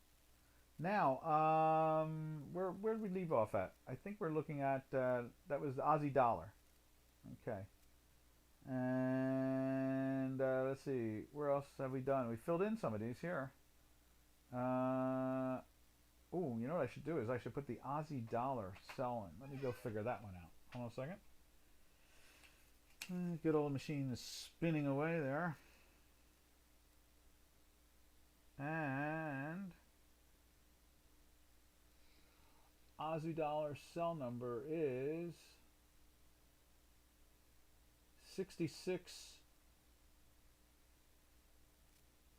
Now, where did we leave off at? I think we're looking at that was the Aussie dollar. Okay. And let's see, where else have we done? We filled in some of these here. Oh, you know what I should do is I should put the Aussie dollar selling. Let me go figure that one out. Hold on a second. Good old machine is spinning away there. And Aussie dollar sell number is 66.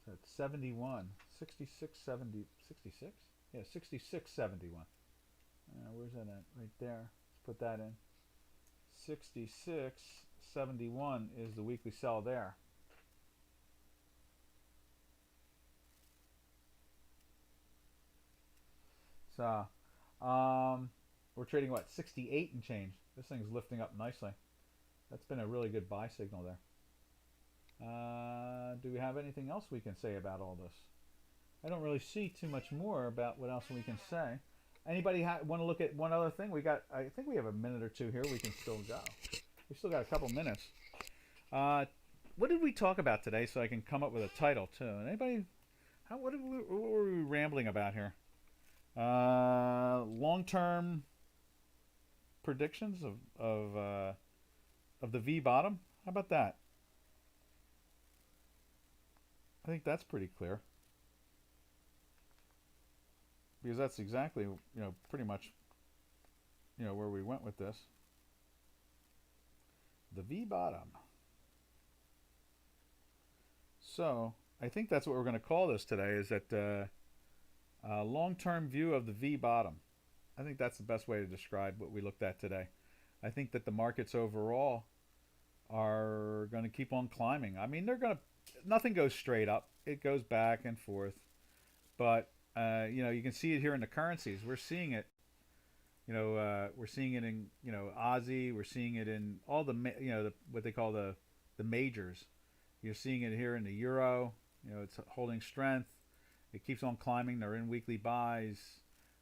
So it's 71. 66, 70, 66? Yeah, 66, 71. Where's that at? Right there. Let's put that in. 66, 71 is the weekly sell there. So, we're trading what, 68 and change. This thing's lifting up nicely. That's been a really good buy signal there. Do we have anything else we can say about all this? I don't really see too much more about what else we can say. Anybody want to look at one other thing? I think we have a minute or two here. We can still go. We still got a couple minutes. What did we talk about today so I can come up with a title too? Anybody? What were we rambling about here? Long-term predictions of the V bottom. How about that? I think that's pretty clear, because that's exactly, you know, pretty much, you know, where we went with this. The V bottom. So I think that's what we're going to call this today, is that long-term view of the V bottom. I think that's the best way to describe what we looked at today. I think that the markets overall are going to keep on climbing. I mean, nothing goes straight up. It goes back and forth. But you know, you can see it here in the currencies. We're seeing it. You know, we're seeing it in, you know, Aussie. We're seeing it in all the, you know, what they call the majors. You're seeing it here in the euro. You know, it's holding strength. It keeps on climbing. They're in weekly buys.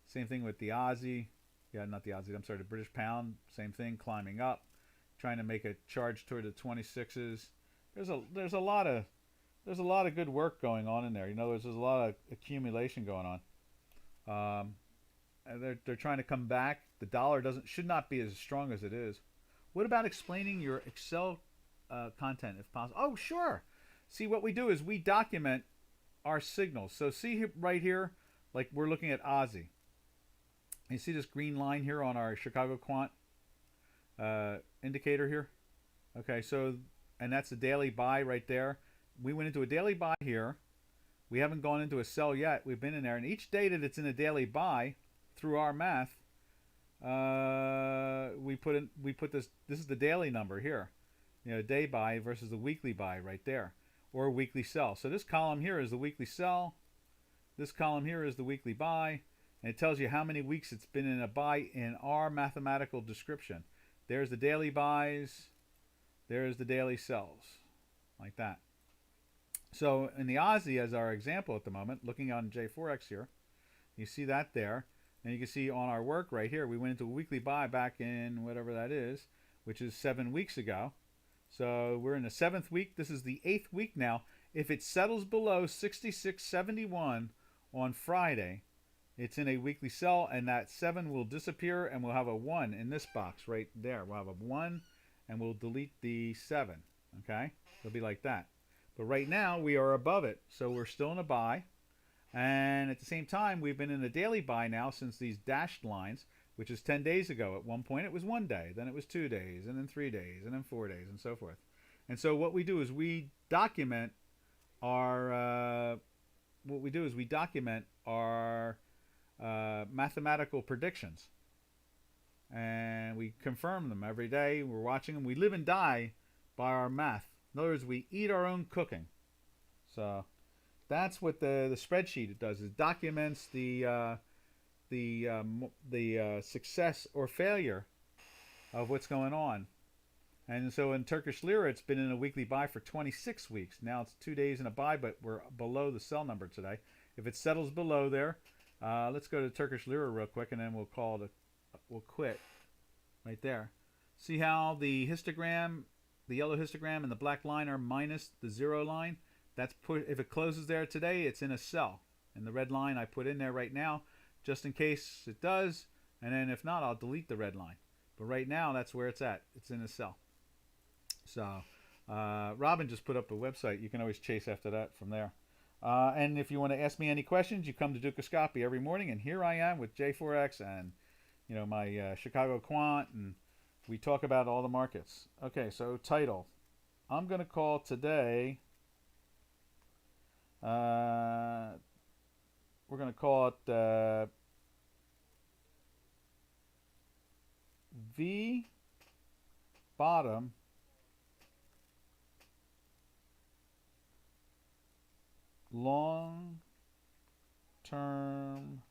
Same thing with the Aussie. Yeah, not the Aussie. I'm sorry, the British pound. Same thing, climbing up, trying to make a charge toward the 26s. There's a lot of good work going on in there. You know, there's a lot of accumulation going on. And they're trying to come back. The dollar should not be as strong as it is. What about explaining your Excel content if possible? Oh, sure. See, what we do is we document our signals. So see right here, like we're looking at Aussie. You see this green line here on our Chicago Quant indicator here? Okay, so, and that's the daily buy right there. We went into a daily buy here. We haven't gone into a sell yet. We've been in there. And each day that it's in a daily buy, through our math, we put this is the daily number here. You know, day buy versus the weekly buy right there. Or weekly sell. So this column here is the weekly sell. This column here is the weekly buy. And it tells you how many weeks it's been in a buy in our mathematical description. There's the daily buys. There's the daily sells. Like that. So in the Aussie as our example at the moment, looking on J4X here, you see that there. And you can see on our work right here, we went into a weekly buy back in whatever that is, which is 7 weeks ago. So we're in the 7th week. This is the 8th week now. If it settles below 66.71 on Friday, it's in a weekly sell, and that 7 will disappear, and we'll have a 1 in this box right there. We'll have a 1, and we'll delete the 7. Okay? It'll be like that. But right now, we are above it, so we're still in a buy. And at the same time, we've been in a daily buy now since these dashed lines, which is 10 days ago. At one point, it was 1 day. Then it was 2 days, and then 3 days, and then 4 days, and so forth. And so what we do is we document our mathematical predictions, and we confirm them every day. We're watching them. We live and die by our math. In other words, we eat our own cooking. So that's what the spreadsheet does. It documents the success or failure of what's going on. And so in Turkish lira, it's been in a weekly buy for 26 weeks. Now it's 2 days in a buy, but we're below the sell number today. If it settles below there, let's go to Turkish lira real quick, and then we'll quit right there. See how the histogram, the yellow histogram and the black line are minus the 0 line? That's if it closes there today, it's in a sell. And the red line I put in there right now, just in case it does. And then if not, I'll delete the red line. But right now, that's where it's at. It's in a sell. So Robin just put up a website. You can always chase after that from there. And if you want to ask me any questions, you come to Dukascopy every morning. And here I am with J4X and, you know, my Chicago Quant. And we talk about all the markets. Okay, so title. I'm going to call today... we're going to call it V bottom long term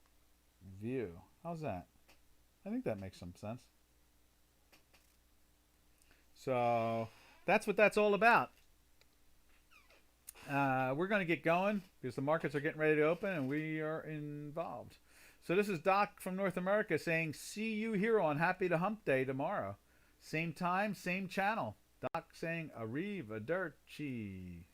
view. How's that? I think that makes some sense. So that's what that's all about. We're going to get going because the markets are getting ready to open and we are involved. So this is Doc from North America saying, see you here on Happy to Hump Day tomorrow. Same time, same channel. Doc saying, arrivederci.